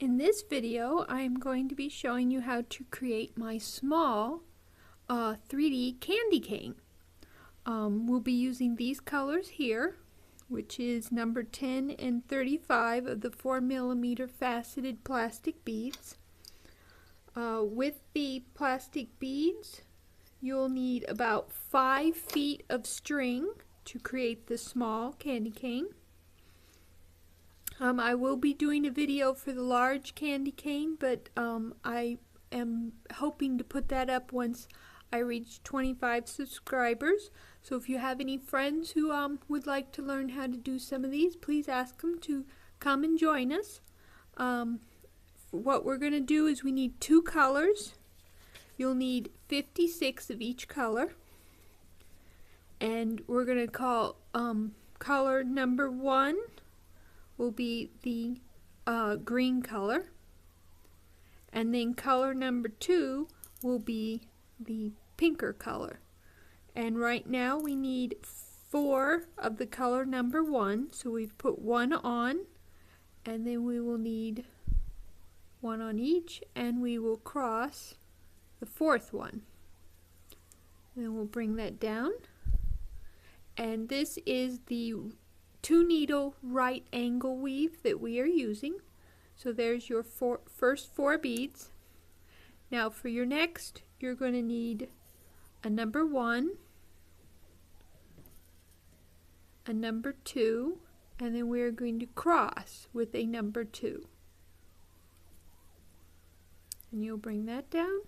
In this video, I am going to be showing you how to create my small 3D candy cane. We'll be using these colors here, which is number 10 and 35 of the 4mm faceted plastic beads. With the plastic beads, you'll need about 5 feet of string to create the small candy cane. I will be doing a video for the large candy cane, but I am hoping to put that up once I reach 25 subscribers. So if you have any friends who would like to learn how to do some of these, please ask them to come and join us. What we're going to do is we need 2 colors. You'll need 56 of each color. And we're going to call color number 1 will be the green color, and then color number 2 will be the pinker color. And right now we need 4 of the color number 1, so we've put 1 on, and then we will need 1 on each, and we will cross the 4th one. Then we'll bring that down, and this is the 2 needle right angle weave that we are using. So there's your first 4 beads. Now for your next, you're going to need a number 1, a number 2, and then we're going to cross with a number 2. And you'll bring that down.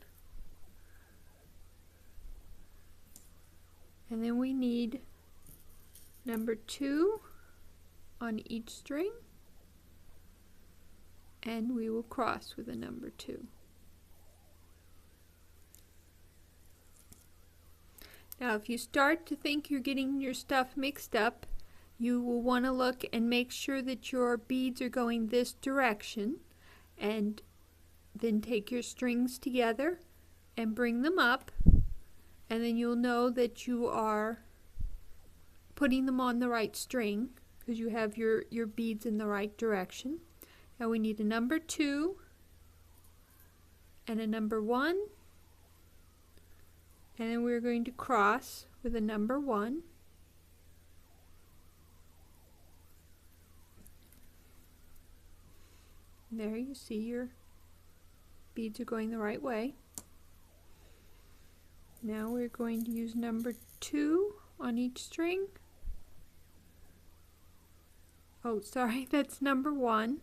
And then we need number 2 on each string, and we will cross with a number 2. Now if you start to think you're getting your stuff mixed up, you will want to look and make sure that your beads are going this direction, and then take your strings together and bring them up, and then you'll know that you are putting them on the right string, because you have your beads in the right direction. Now we need a number 2 and a number 1, and then we're going to cross with a number 1. There you see your beads are going the right way. Now we're going to use number 2 on each string. Oh, sorry, that's number 1.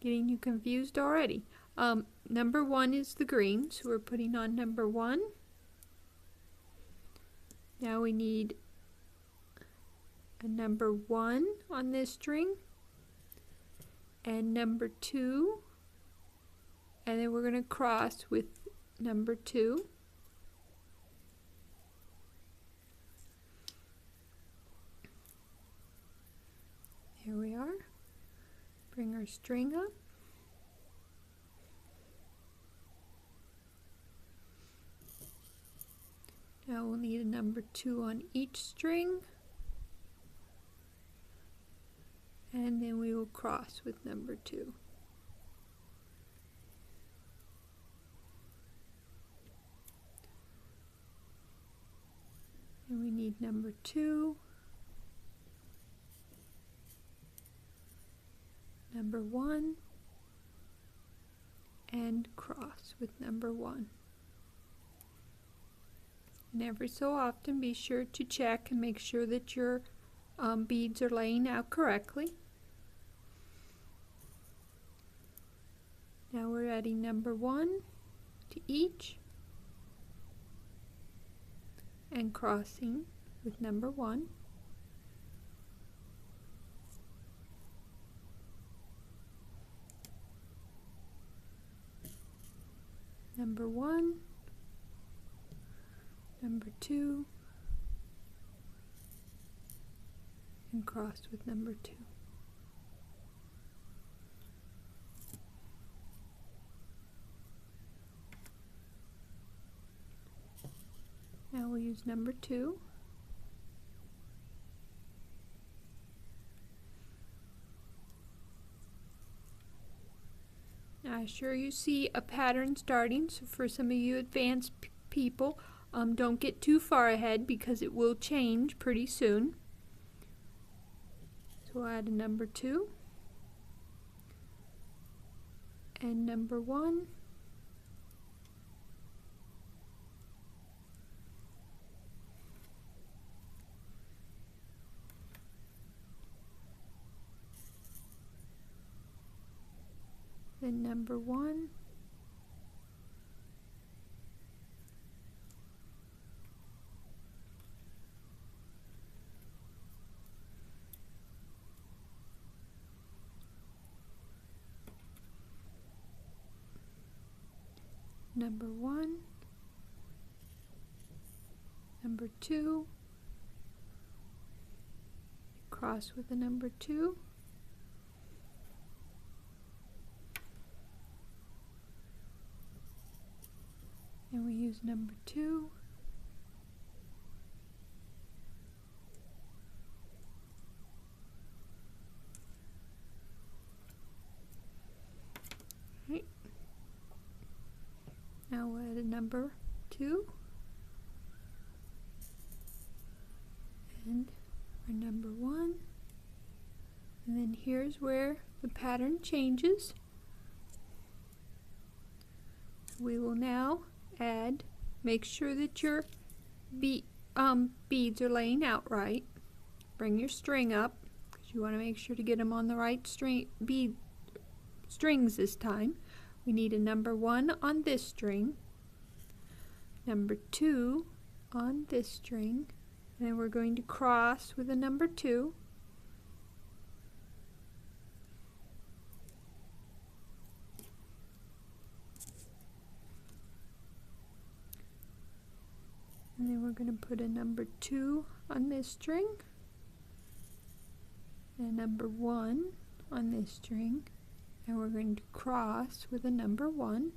Getting you confused already. Number 1 is the green, so we're putting on number 1. Now we need a number 1 on this string, and number 2, and then we're going to cross with number 2. Here we are. Bring our string up. Now we'll need a number 2 on each string, and then we will cross with number 2. And we need number 2, number 1, and cross with number 1. And every so often be sure to check and make sure that your beads are laying out correctly. Now we're adding number 1 to each and crossing with number 1. Number 1, number 2, and cross with number 2. Now we'll use number 2. I sure you see a pattern starting, so for some of you advanced people, don't get too far ahead because it will change pretty soon. So we'll add a number 2 and number 1. Then number 1. Number 1. Number 2. Cross with the number 2. And we use number 2. Right. Now we'll add a number 2 and our number 1. And then here's where the pattern changes. We will now add, make sure that your beads are laying out right. Bring your string up because you want to make sure to get them on the right strings this time. We need a number 1 on this string, number 2 on this string, and then we're going to cross with a number 2. And then we're going to put a number 2 on this string, and a number 1 on this string, and we're going to cross with a number 1.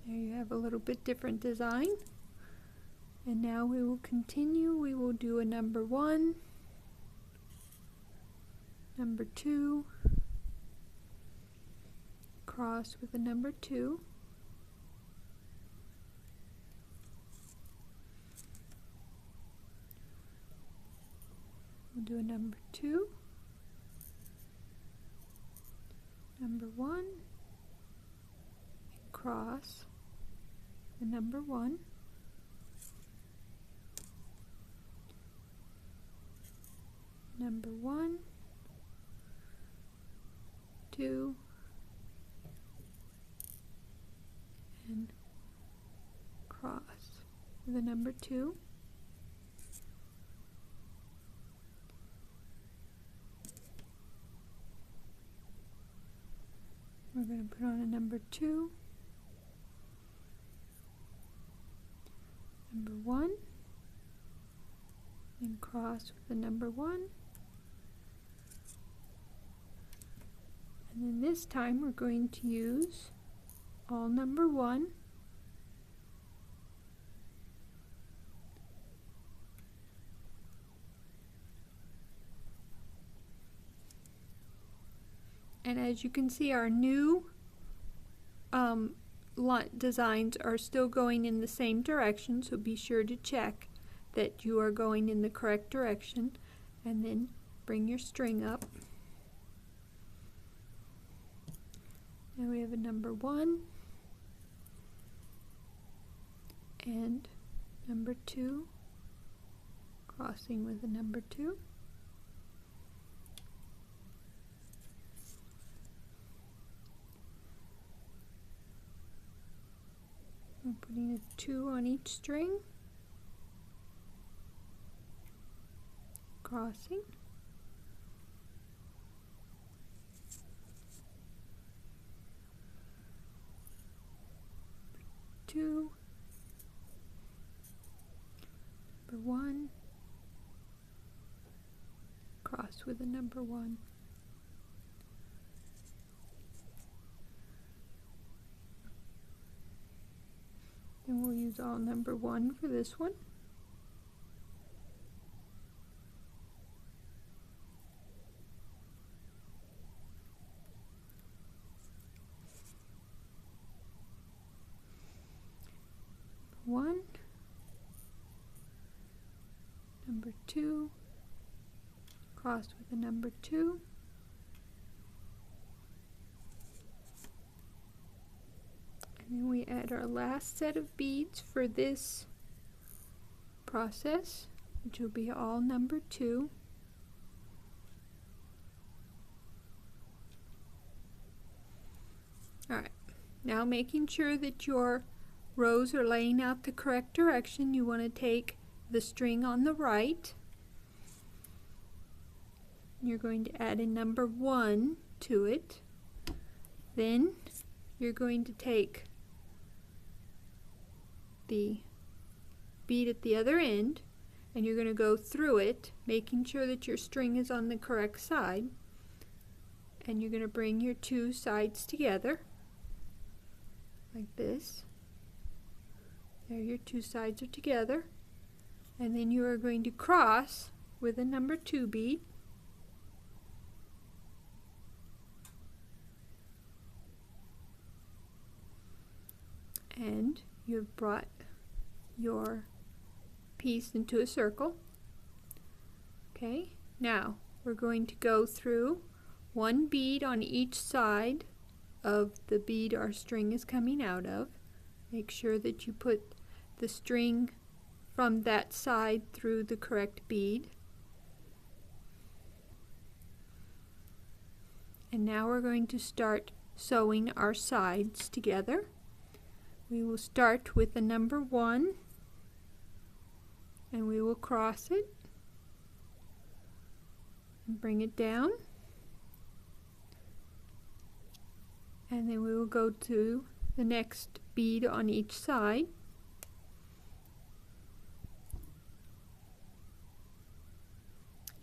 There you have a little bit different design. And now we will continue. We will do a number 1, number 2, cross with a number 2, we'll do a number 2, number 1, and cross the number 1, number 1, 2, and cross with a number 2. We're going to put on a number 2, number 1, and cross with the number 1. And then this time we're going to use all number 1, and as you can see, our new designs are still going in the same direction, so be sure to check that you are going in the correct direction, and then bring your string up. Now we have a number 1 and number 2, crossing with a number 2. We're putting a 2 on each string, crossing, two, number 1, cross with a number 1. And we'll use all number 1 for this one. number 2, cross with a number 2, and then we add our last set of beads for this process, which will be all number 2. Alright, now making sure that your rows are laying out the correct direction, you want to take the string on the right. You're going to add a number 1 to it. Then you're going to take the bead at the other end and you're going to go through it, making sure that your string is on the correct side. And you're going to bring your 2 sides together like this. There, your 2 sides are together. And then you are going to cross with a number 2 bead. And you've brought your piece into a circle. Okay, now we're going to go through 1 bead on each side of the bead our string is coming out of. Make sure that you put the string from that side through the correct bead. And now we're going to start sewing our sides together. We will start with the number 1 and we will cross it and bring it down. And then we will go to the next bead on each side.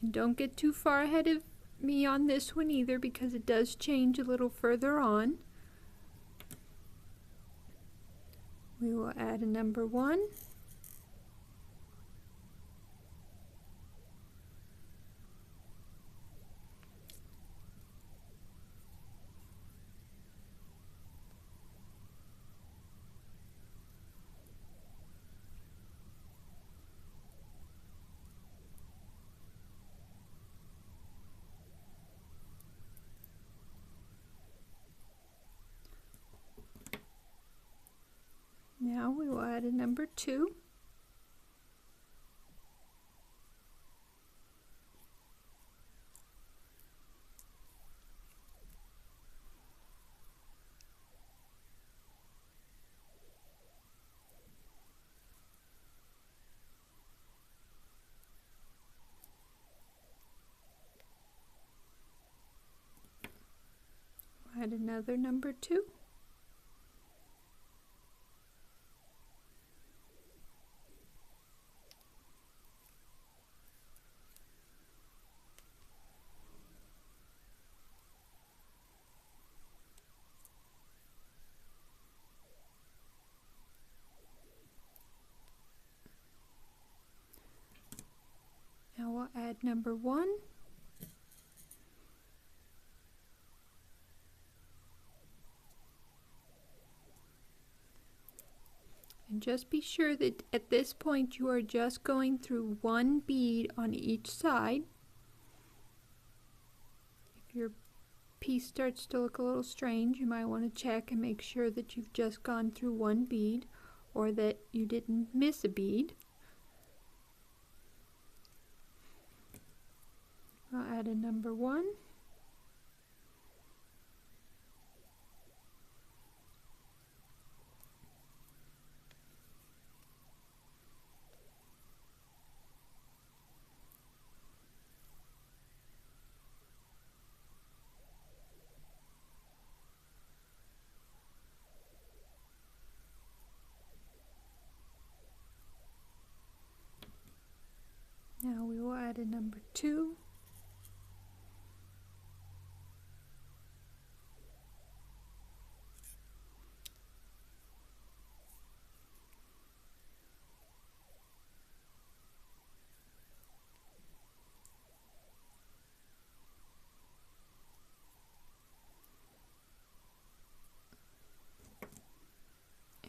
And don't get too far ahead of me on this one either, because it does change a little further on. We will add a number 1. Now we will add a number 2. We'll add another number 2. Now we'll add number 1. And just be sure that at this point you are just going through 1 bead on each side. If your piece starts to look a little strange, you might want to check and make sure that you've just gone through 1 bead or that you didn't miss a bead. I'll add a number 1. Now we will add a number 2.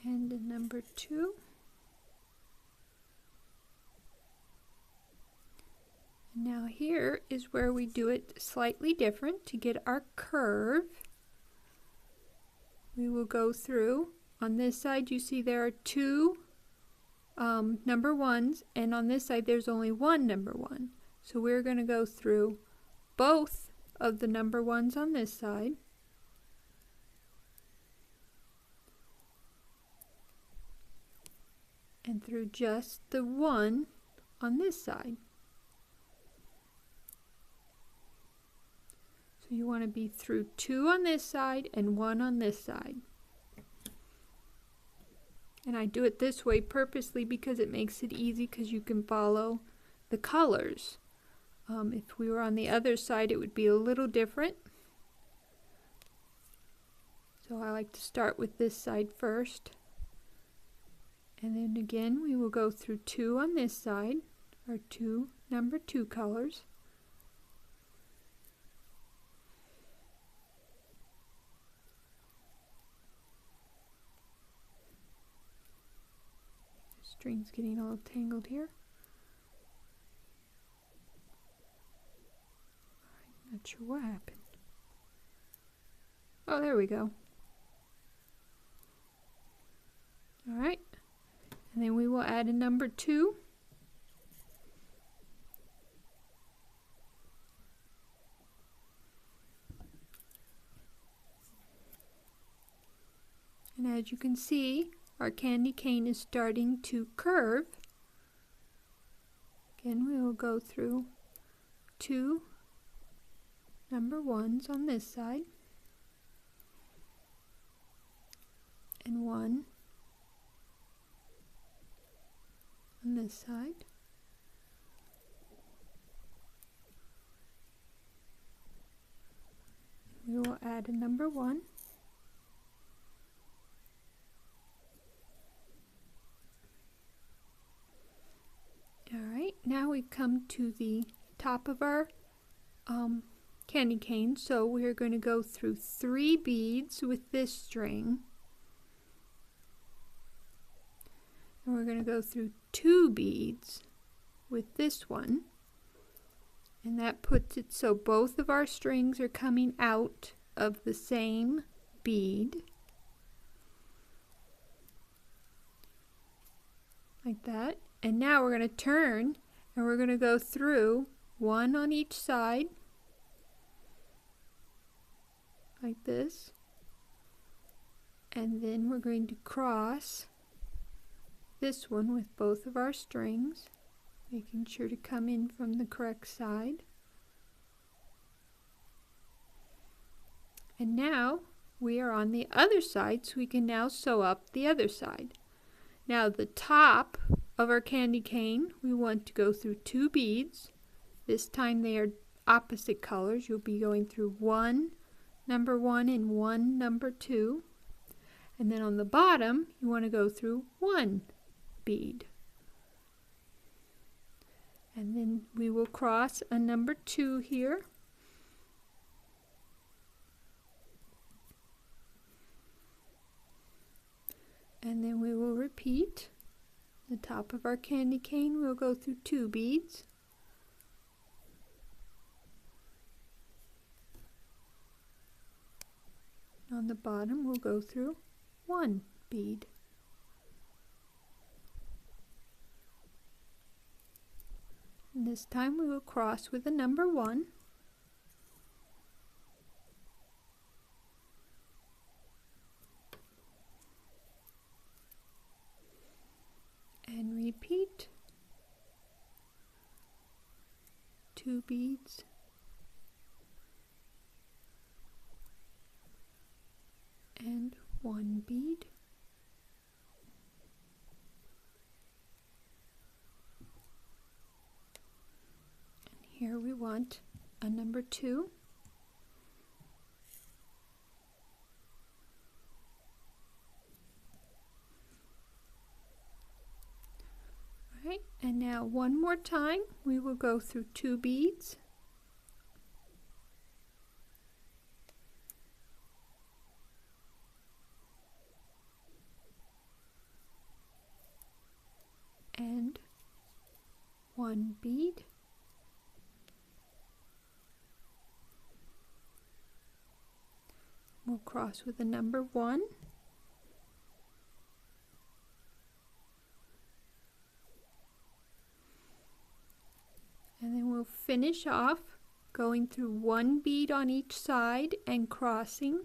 And a number 2. Now here is where we do it slightly different to get our curve. We will go through, on this side you see there are two number ones, and on this side there's only one number one. So we're going to go through both of the number ones on this side, and through just the one on this side. So you want to be through two on this side and one on this side. And I do it this way purposely because it makes it easy, because you can follow the colors. If we were on the other side, it would be a little different. So I like to start with this side first. And then again, we will go through two on this side, our two number two colors. The string's getting a little tangled here. I'm not sure what happened. Oh, there we go. All right. And then we will add a number two. And as you can see, our candy cane is starting to curve. Again, we will go through two number ones on this side and one on this side. We will add a number one. Alright, now we come to the top of our candy cane, so we're going to go through 3 beads with this string. And we're going to go through 2 beads with this one. And that puts it so both of our strings are coming out of the same bead. Like that. And now we're going to turn and we're going to go through 1 on each side. Like this. And then we're going to cross this one with both of our strings, making sure to come in from the correct side. And now we are on the other side, so we can now sew up the other side. Now the top of our candy cane, we want to go through 2 beads. This time they are opposite colors. You'll be going through 1 number 1 and 1 number 2. And then on the bottom, you want to go through 1 bead. And then we will cross a number 2 here. And then we will repeat. The top of our candy cane, we'll go through 2 beads. On the bottom, we'll go through 1 bead. And this time we will cross with a number 1. And repeat. 2 beads. And 1 bead. And here we want a number 2. Alright, and now one more time we will go through 2 beads. And 1 bead. cross with a number 1. And then we'll finish off going through 1 bead on each side and crossing.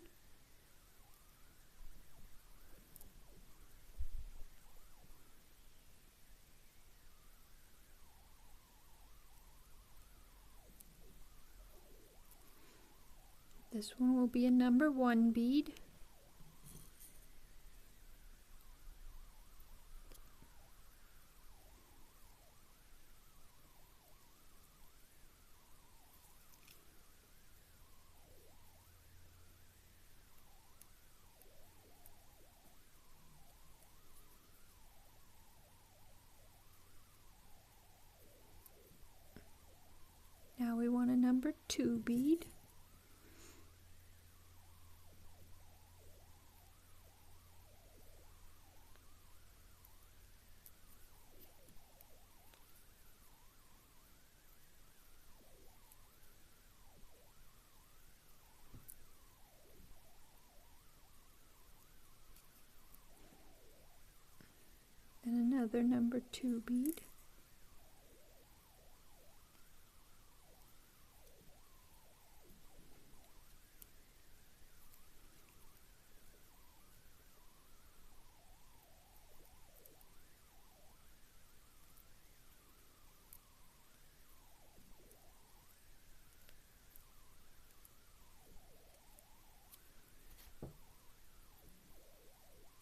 This one will be a number 1 bead. Now we want a number 2 bead. And another number 2 bead.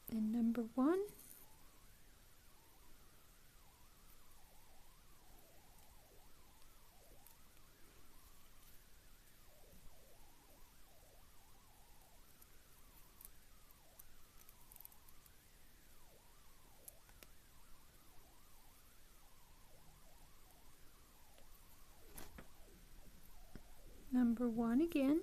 And number 1. Number 1 again.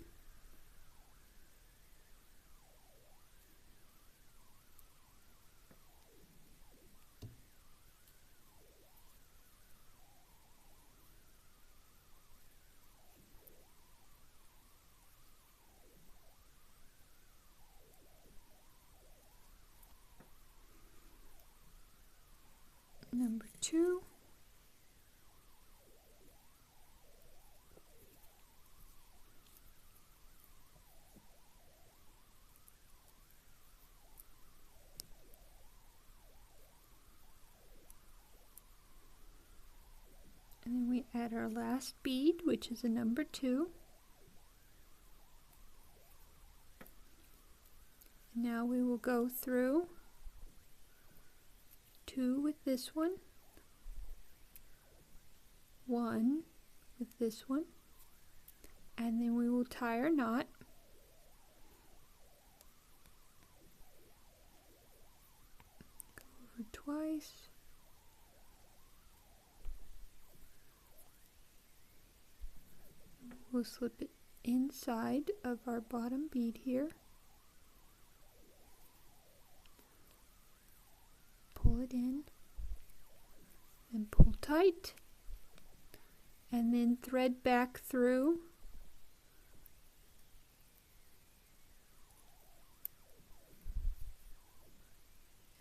Number 2. And then we add our last bead, which is a number 2. Now we will go through 2 with this one, 1 with this one, and then we will tie our knot. Go over twice. We'll slip it inside of our bottom bead here. Pull it in and pull tight, and then thread back through.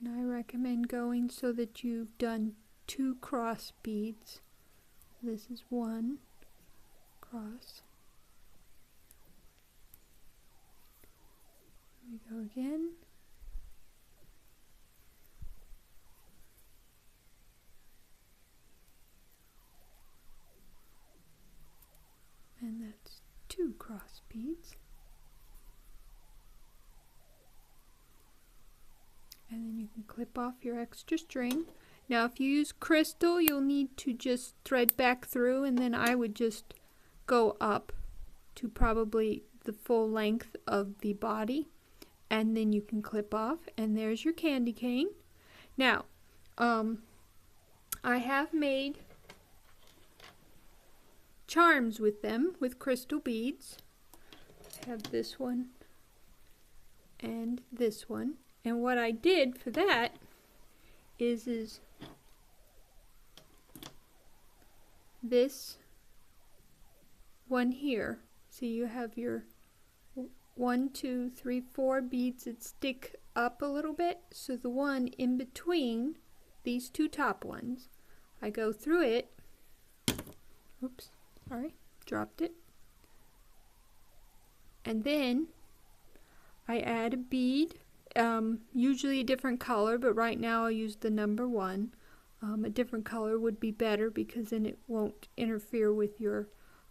And I recommend going so that you've done 2 cross beads. This is 1 cross. Here we go again. And that's 2 cross beads. And then you can clip off your extra string. Now if you use crystal, you'll need to just thread back through, and then I would just go up to probably the full length of the body, and then you can clip off, and there's your candy cane. Now I have made charms with them, with crystal beads. I have this one and this one, and what I did for that is this one here. See, you have your 1, 2, 3, 4 beads that stick up a little bit. So the one in between these two top ones, I go through it. Oops, sorry, dropped it. And then I add a bead, usually a different color, but right now I'll use the number 1. A different color would be better because then it won't interfere with your,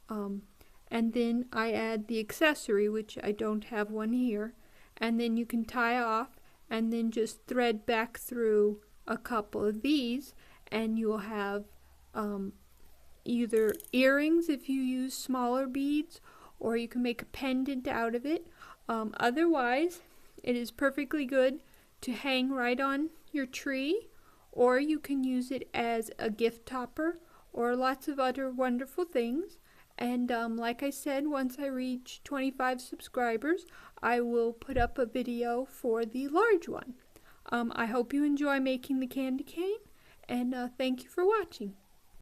and then I add the accessory, which I don't have one here, and then you can tie off and then just thread back through a couple of these, and you'll have either earrings if you use smaller beads, or you can make a pendant out of it. Otherwise, it is perfectly good to hang right on your tree, or you can use it as a gift topper, or lots of other wonderful things. And like I said, once I reach 25 subscribers, I will put up a video for the large one. I hope you enjoy making the candy cane, and thank you for watching.